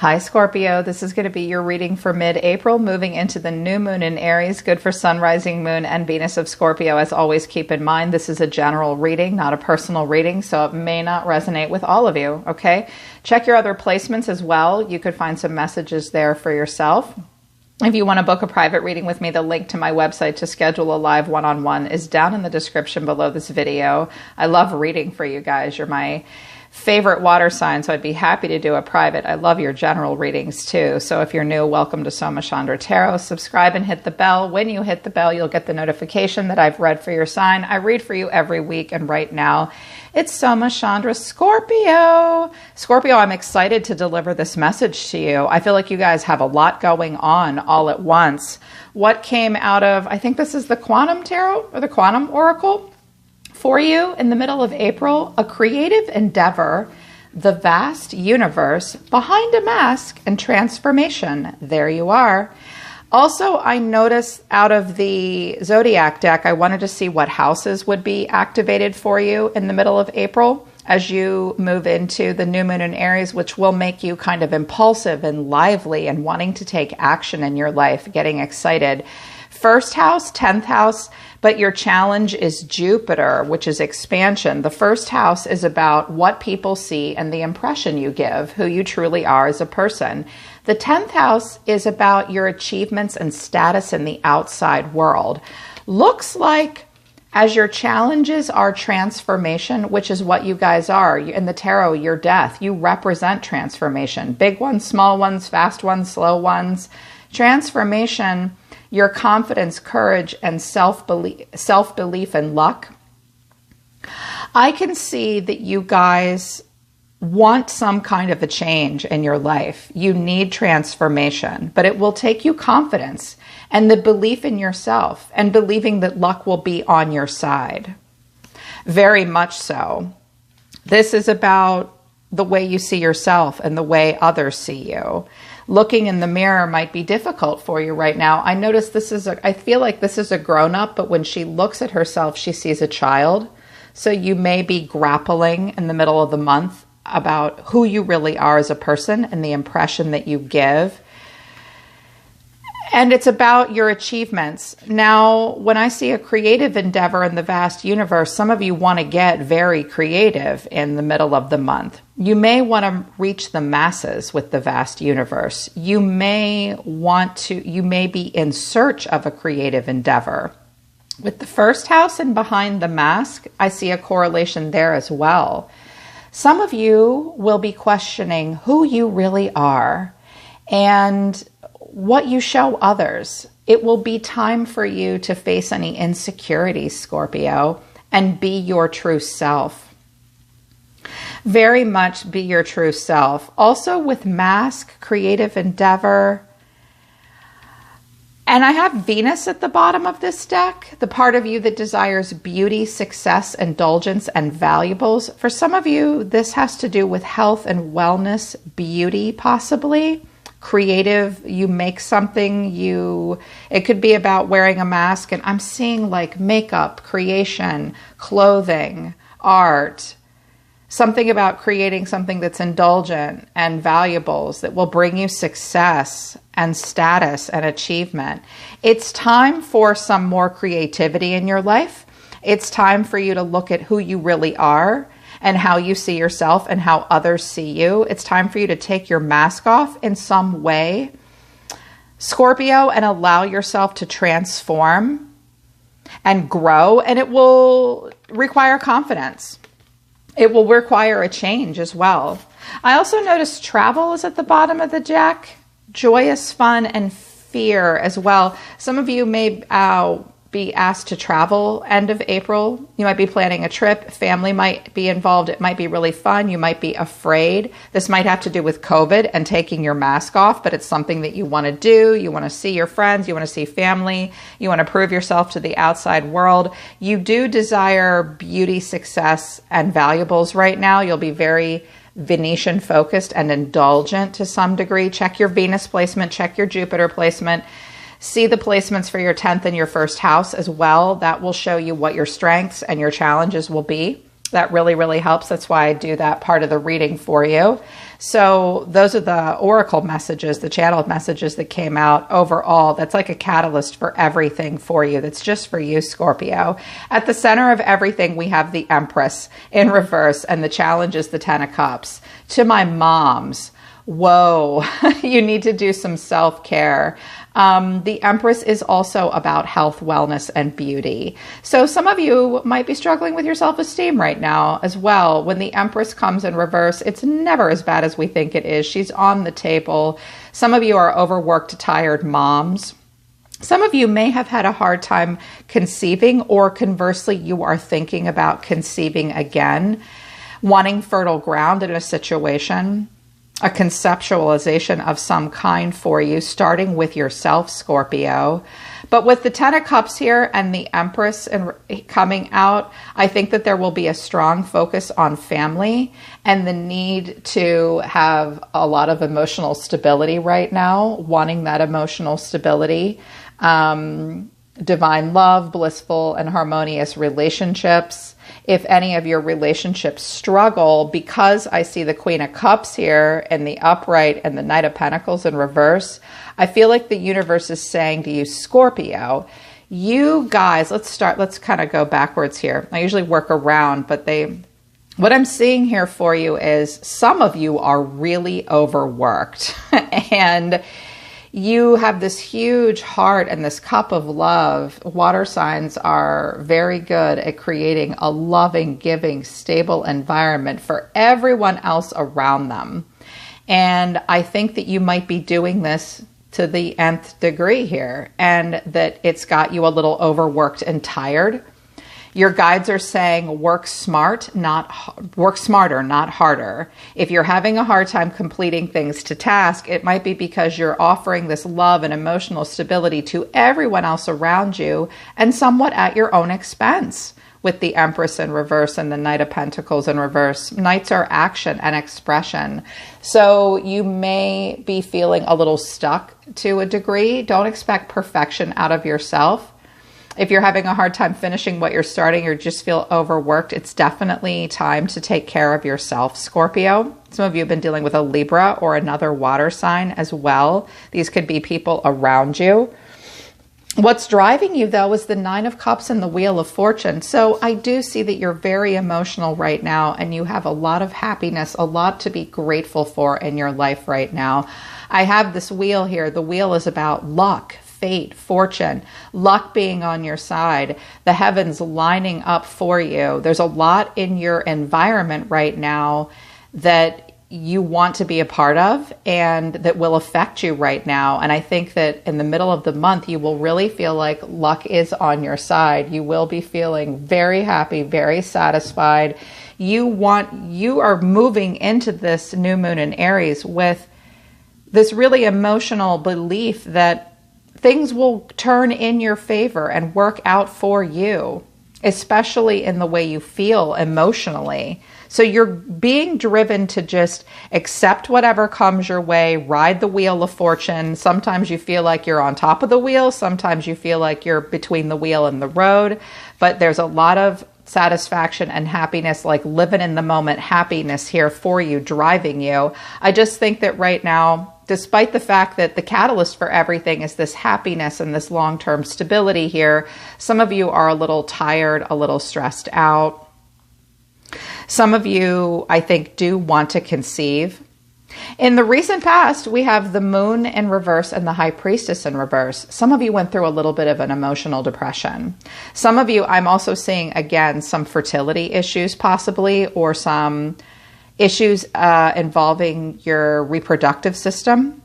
Hi Scorpio, this is going to be your reading for mid-April, moving into the new moon in Aries, good for sun, rising moon, and Venus of Scorpio. As always, keep in mind this is a general reading, not a personal reading, so it may not resonate with all of you, okay? Check your other placements as well. You could find some messages there for yourself. If you want to book a private reading with me, the link to my website to schedule a live one-on-one is down in the description below this video. I love reading for you guys. You're my favorite water sign, so I'd be happy to do a private. I love your general readings too. So if you're new, welcome to Soma Chandra Tarot. Subscribe and hit the bell. When you hit the bell, you'll get the notification that I've read for your sign. I read for you every week, and right now it's Soma Chandra Scorpio. Scorpio, I'm excited to deliver this message to you. I feel like you guys have a lot going on all at once. What came out of, I think this is the Quantum Tarot or the Quantum Oracle. For you, in the middle of April, a creative endeavor, the vast universe, behind a mask, and transformation. There you are. Also, I noticed out of the Zodiac deck, I wanted to see what houses would be activated for you in the middle of April as you move into the new moon in Aries, which will make you kind of impulsive and lively and wanting to take action in your life, getting excited. First house, 10th house, but your challenge is Jupiter, which is expansion. The first house is about what people see and the impression you give, who you truly are as a person. The 10th house is about your achievements and status in the outside world. Looks like as your challenges are transformation, which is what you guys are. In the tarot, your death. You represent transformation. Big ones, small ones, fast ones, slow ones. Transformation, your confidence, courage, and self-belief and luck. I can see that you guys want some kind of a change in your life. You need transformation, but it will take you confidence and the belief in yourself and believing that luck will be on your side. Very much so. This is about the way you see yourself and the way others see you. Looking in the mirror might be difficult for you right now. I notice I feel like this is a grown-up, but when she looks at herself, she sees a child. So you may be grappling in the middle of the month about who you really are as a person and the impression that you give. And it's about your achievements. Now, when I see a creative endeavor in the vast universe, some of you want to get very creative in the middle of the month. You may want to reach the masses with the vast universe. You may be in search of a creative endeavor. With the first house and behind the mask, I see a correlation there as well. Some of you will be questioning who you really are and what you show others. It will be time for you to face any insecurities, Scorpio, and be your true self. Very much be your true self. Also with mask, creative endeavor. And I have Venus at the bottom of this deck, the part of you that desires beauty, success, indulgence, and valuables. For some of you, this has to do with health and wellness, beauty possibly. Creative, you make something, it could be about wearing a mask, and I'm seeing like makeup, creation, clothing, art, something about creating something that's indulgent and valuables that will bring you success and status and achievement. It's time for some more creativity in your life. It's time for you to look at who you really are and how you see yourself and how others see you. It's time for you to take your mask off in some way, Scorpio, and allow yourself to transform and grow. And it will require confidence. It will require a change as well. I also noticed travel is at the bottom of the deck. Joyous fun and fear as well. Some of you may be asked to travel end of April. You might be planning a trip. Family might be involved. It might be really fun. You might be afraid. This might have to do with COVID and taking your mask off, but it's something that you want to do. You want to see your friends. You want to see family. You want to prove yourself to the outside world. You do desire beauty, success, and valuables right now. You'll be very Venetian focused and indulgent to some degree. Check your Venus placement. Check your Jupiter placement. See the placements for your 10th and your first house as well. That will show you what your strengths and your challenges will be. That really, really helps. That's why I do that part of the reading for you. So those are the oracle messages, the channeled messages that came out overall. That's like a catalyst for everything for you. That's just for you, Scorpio. At the center of everything, we have the Empress in reverse, and the challenge is the Ten of Cups. To my moms, whoa, you need to do some self-care. The Empress is also about health, wellness, and beauty. So some of you might be struggling with your self-esteem right now as well. When the Empress comes in reverse, it's never as bad as we think it is. She's on the table. Some of you are overworked, tired moms. Some of you may have had a hard time conceiving, or conversely, you are thinking about conceiving again, wanting fertile ground in a situation. A conceptualization of some kind for you, starting with yourself, Scorpio. But with the Ten of Cups here and the Empress coming out, I think that there will be a strong focus on family and the need to have a lot of emotional stability right now, wanting that emotional stability. Divine love, blissful and harmonious relationships. If any of your relationships struggle, because I see the Queen of Cups here and the upright and the Knight of Pentacles in reverse, I feel like the universe is saying to you, Scorpio, you guys, let's kind of go backwards here. I usually work around, but what I'm seeing here for you is some of you are really overworked and you have this huge heart and this cup of love. Water signs are very good at creating a loving, giving, stable environment for everyone else around them. And I think that you might be doing this to the nth degree here, and that it's got you a little overworked and tired. Your guides are saying work smarter, not harder. If you're having a hard time completing things to task, it might be because you're offering this love and emotional stability to everyone else around you and somewhat at your own expense. With the Empress in reverse and the Knight of Pentacles in reverse. Knights are action and expression. So you may be feeling a little stuck to a degree. Don't expect perfection out of yourself. If you're having a hard time finishing what you're starting or just feel overworked, it's definitely time to take care of yourself, Scorpio. Some of you have been dealing with a Libra or another water sign as well. These could be people around you. What's driving you, though, is the Nine of Cups and the Wheel of Fortune. So I do see that you're very emotional right now, and you have a lot of happiness, a lot to be grateful for in your life right now. I have this wheel here. The wheel is about luck, fate, fortune, luck being on your side, the heavens lining up for you. There's a lot in your environment right now that you want to be a part of and that will affect you right now. And I think that in the middle of the month, you will really feel like luck is on your side. You will be feeling very happy, very satisfied. You are moving into this new moon in Aries with this really emotional belief that things will turn in your favor and work out for you, especially in the way you feel emotionally. So you're being driven to just accept whatever comes your way, ride the wheel of fortune. Sometimes you feel like you're on top of the wheel. Sometimes you feel like you're between the wheel and the road. But there's a lot of satisfaction and happiness, like living in the moment happiness here for you, driving you. I just think that right now, despite the fact that the catalyst for everything is this happiness and this long-term stability here, some of you are a little tired, a little stressed out. Some of you, I think, do want to conceive. In the recent past, we have the Moon in reverse and the High Priestess in reverse. Some of you went through a little bit of an emotional depression. Some of you, I'm also seeing, again, some fertility issues possibly, or some issues involving your reproductive system.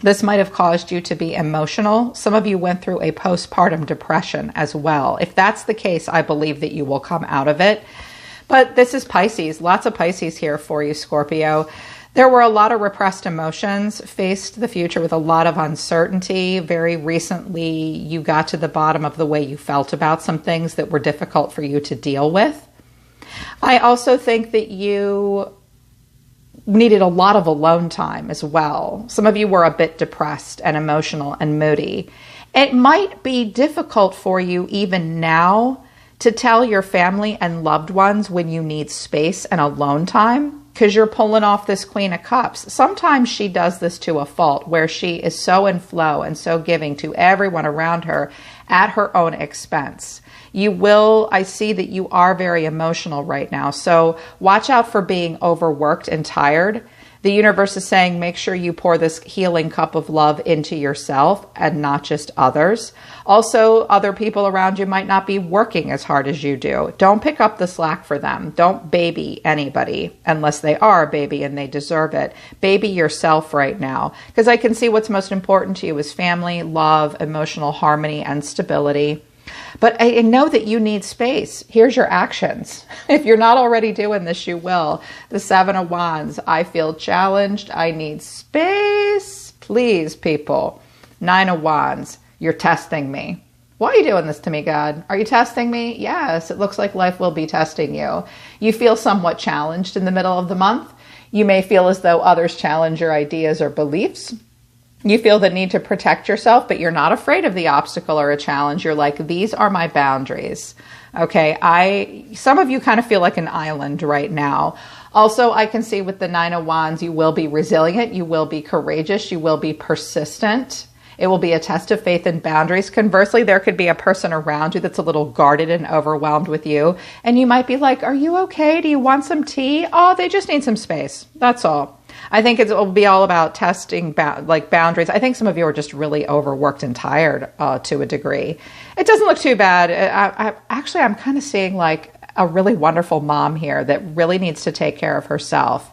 This might have caused you to be emotional. Some of you went through a postpartum depression as well. If that's the case, I believe that you will come out of it. But this is Pisces. Lots of Pisces here for you, Scorpio. There were a lot of repressed emotions, faced the future with a lot of uncertainty. Very recently, you got to the bottom of the way you felt about some things that were difficult for you to deal with. I also think that you needed a lot of alone time as well. Some of you were a bit depressed and emotional and moody. It might be difficult for you even now to tell your family and loved ones when you need space and alone time, because you're pulling off this Queen of Cups. Sometimes she does this to a fault, where she is so in flow and so giving to everyone around her at her own expense. I see that you are very emotional right now. So watch out for being overworked and tired. The universe is saying, make sure you pour this healing cup of love into yourself and not just others. Also, other people around you might not be working as hard as you do. Don't pick up the slack for them. Don't baby anybody unless they are a baby and they deserve it. Baby yourself right now, because I can see what's most important to you is family, love, emotional harmony, and stability. But I know that you need space. Here's your actions. If you're not already doing this, you will. The 7 of Wands. I feel challenged. I need space. Please, people. 9 of Wands. You're testing me. Why are you doing this to me, God? Are you testing me? Yes, it looks like life will be testing you. You feel somewhat challenged in the middle of the month. You may feel as though others challenge your ideas or beliefs. You feel the need to protect yourself, but you're not afraid of the obstacle or a challenge. You're like, these are my boundaries. Okay, some of you kind of feel like an island right now. Also, I can see with the 9 of Wands, you will be resilient, you will be courageous, you will be persistent. It will be a test of faith and boundaries. Conversely, there could be a person around you that's a little guarded and overwhelmed with you. And you might be like, are you okay? Do you want some tea? Oh, they just need some space. That's all. I think it will be all about testing boundaries. I think some of you are just really overworked and tired to a degree. It doesn't look too bad. I'm kind of seeing like a really wonderful mom here that really needs to take care of herself.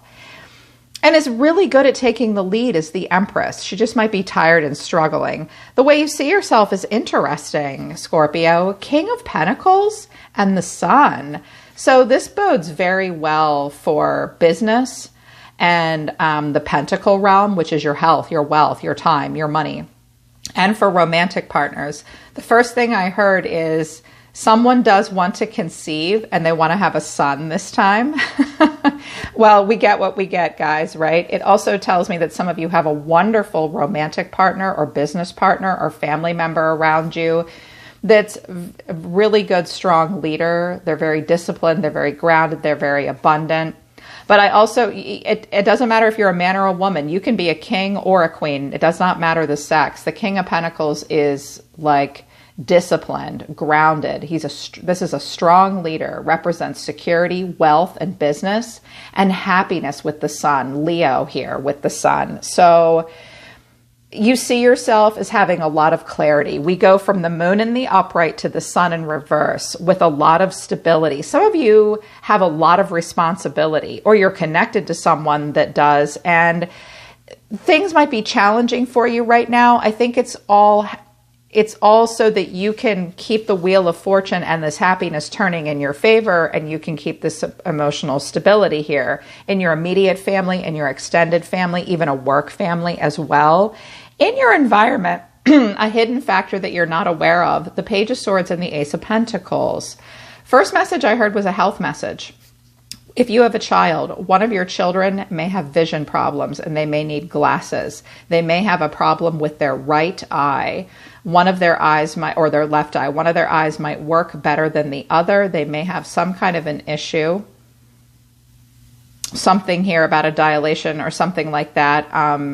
And is really good at taking the lead as the Empress. She just might be tired and struggling. The way you see yourself is interesting, Scorpio. King of Pentacles and the Sun. So this bodes very well for business and the Pentacle realm, which is your health, your wealth, your time, your money. And for romantic partners. The first thing I heard is someone does want to conceive and they want to have a son this time. Well, we get what we get, guys, right? It also tells me that some of you have a wonderful romantic partner or business partner or family member around you that's a really good, strong leader. They're very disciplined. They're very grounded. They're very abundant. But I also, it doesn't matter if you're a man or a woman. You can be a king or a queen. It does not matter the sex. The King of Pentacles is like disciplined, grounded. This is a strong leader, represents security, wealth, and business, and happiness with the Sun. Leo here with the Sun. So you see yourself as having a lot of clarity. We go from the Moon in the upright to the Sun in reverse with a lot of stability. Some of you have a lot of responsibility, or you're connected to someone that does, and things might be challenging for you right now. I think it's all so that you can keep the wheel of fortune and this happiness turning in your favor, and you can keep this emotional stability here in your immediate family, in your extended family, even a work family as well. In your environment, a hidden factor that you're not aware of, the Page of Swords and the Ace of Pentacles. First message I heard was a health message. If you have a child, one of your children may have vision problems and they may need glasses. They may have a problem with their right eye. One of their eyes might, or their left eye, one of their eyes might work better than the other. They may have some kind of an issue. Something here about a dilation or something like that.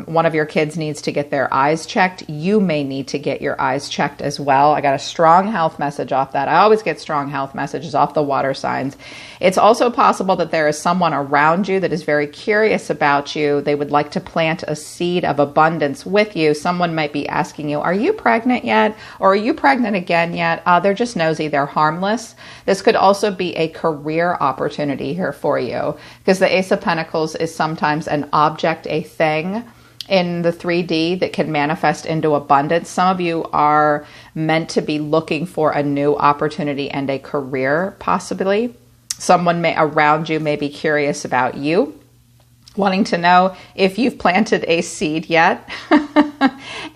One of your kids needs to get their eyes checked. You may need to get your eyes checked as well. I got a strong health message off that. I always get strong health messages off the water signs. It's also possible that there is someone around you that is very curious about you. They would like to plant a seed of abundance with you. Someone might be asking you, are you pregnant yet? Or are you pregnant again yet? They're just nosy. They're harmless. This could also be a career opportunity here for you, because the Ace of Pentacles is sometimes an object, a thing in the 3D that can manifest into abundance. Some of you are meant to be looking for a new opportunity and a career, possibly. Someone around you may be curious about you, wanting to know if you've planted a seed yet.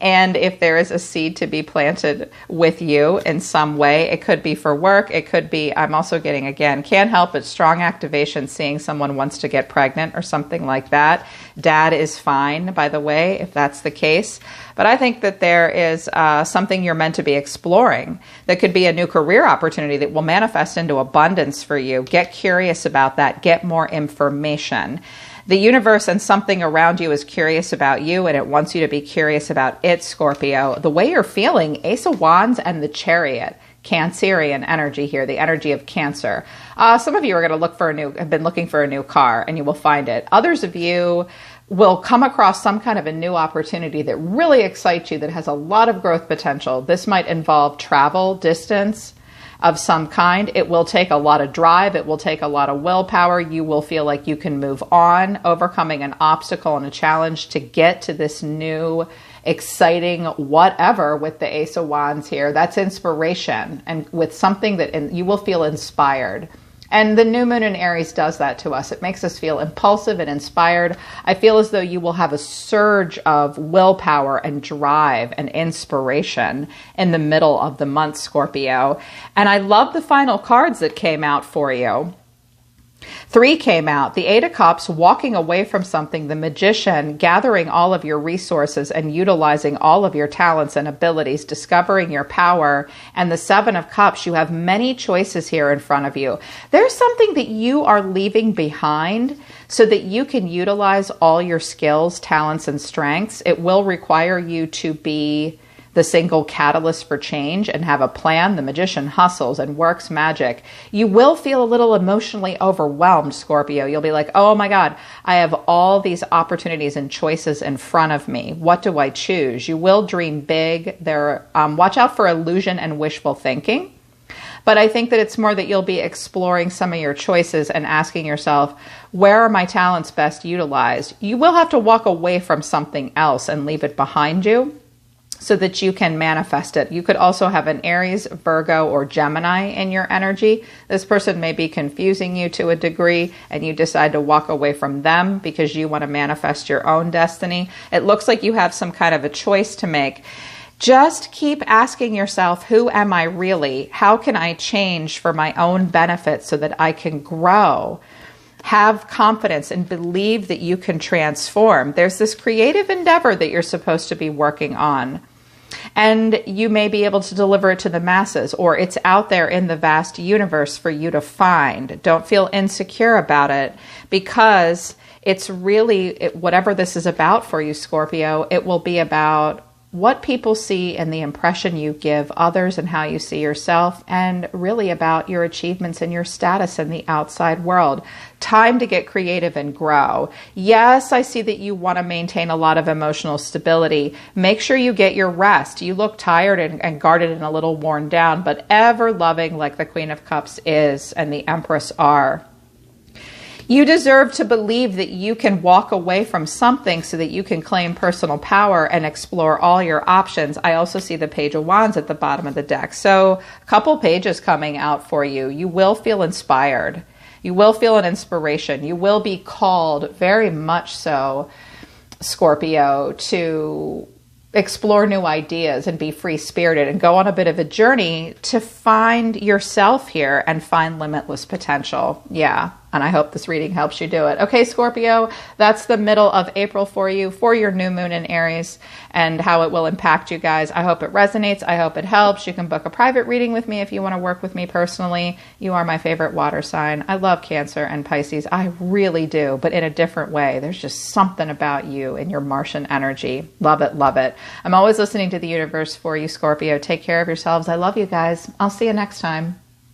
And if there is a seed to be planted with you in some way, it could be for work. It could be, I'm also getting, again, can't help but strong activation, seeing someone wants to get pregnant or something like that. Dad is fine, by the way, if that's the case. But I think that there is something you're meant to be exploring. That could be a new career opportunity that will manifest into abundance for you. Get curious about that. Get more information. The universe and something around you is curious about you, and it wants you to be curious about it, Scorpio. The way you're feeling, Ace of Wands and the Chariot, Cancerian energy here, the energy of Cancer. Some of you are going to have been looking for a new car, and you will find it. Others of you will come across some kind of a new opportunity that really excites you, that has a lot of growth potential. This might involve travel, distance of some kind. It will take a lot of drive. It will take a lot of willpower. You will feel like you can move on, overcoming an obstacle and a challenge to get to this new, exciting whatever with the Ace of Wands here. That's inspiration, and with something that you will feel inspired. And the new moon in Aries does that to us. It makes us feel impulsive and inspired. I feel as though you will have a surge of willpower and drive and inspiration in the middle of the month, Scorpio. And I love the final cards that came out for you. 3 came out, the 8 of Cups, walking away from something, the Magician, gathering all of your resources and utilizing all of your talents and abilities, discovering your power, and the 7 of Cups. You have many choices here in front of you. There's something that you are leaving behind so that you can utilize all your skills, talents, and strengths. It will require you to be the single catalyst for change and have a plan. The Magician hustles and works magic. You will feel a little emotionally overwhelmed, Scorpio. You'll be like, oh my God, I have all these opportunities and choices in front of me. What do I choose? You will dream big. Watch out for illusion and wishful thinking. But I think that it's more that you'll be exploring some of your choices and asking yourself, where are my talents best utilized? You will have to walk away from something else and leave it behind you, so that you can manifest it. You could also have an Aries, Virgo, or Gemini in your energy. This person may be confusing you to a degree, and you decide to walk away from them because you want to manifest your own destiny. It looks like you have some kind of a choice to make. Just keep asking yourself, who am I really? How can I change for my own benefit so that I can grow? Have confidence and believe that you can transform. There's this creative endeavor that you're supposed to be working on. And you may be able to deliver it to the masses, or it's out there in the vast universe for you to find. Don't feel insecure about it, because it's really, whatever this is about for you, Scorpio, it will be about what people see and the impression you give others and how you see yourself, and really about your achievements and your status in the outside world. Time to get creative and grow. Yes, I see that you want to maintain a lot of emotional stability. Make sure you get your rest. You look tired and guarded and a little worn down, but ever loving like the Queen of Cups is and the Empress are. You deserve to believe that you can walk away from something so that you can claim personal power and explore all your options. I also see the Page of Wands at the bottom of the deck. So a couple pages coming out for you. You will feel inspired. You will feel an inspiration. You will be called, very much so, Scorpio, to explore new ideas and be free-spirited and go on a bit of a journey to find yourself here and find limitless potential. Yeah. And I hope this reading helps you do it. Okay, Scorpio, that's the middle of April for you, for your new moon in Aries, and how it will impact you guys. I hope it resonates. I hope it helps. You can book a private reading with me if you want to work with me personally. You are my favorite water sign. I love Cancer and Pisces. I really do, but in a different way. There's just something about you and your Martian energy. Love it, love it. I'm always listening to the universe for you, Scorpio. Take care of yourselves. I love you guys. I'll see you next time.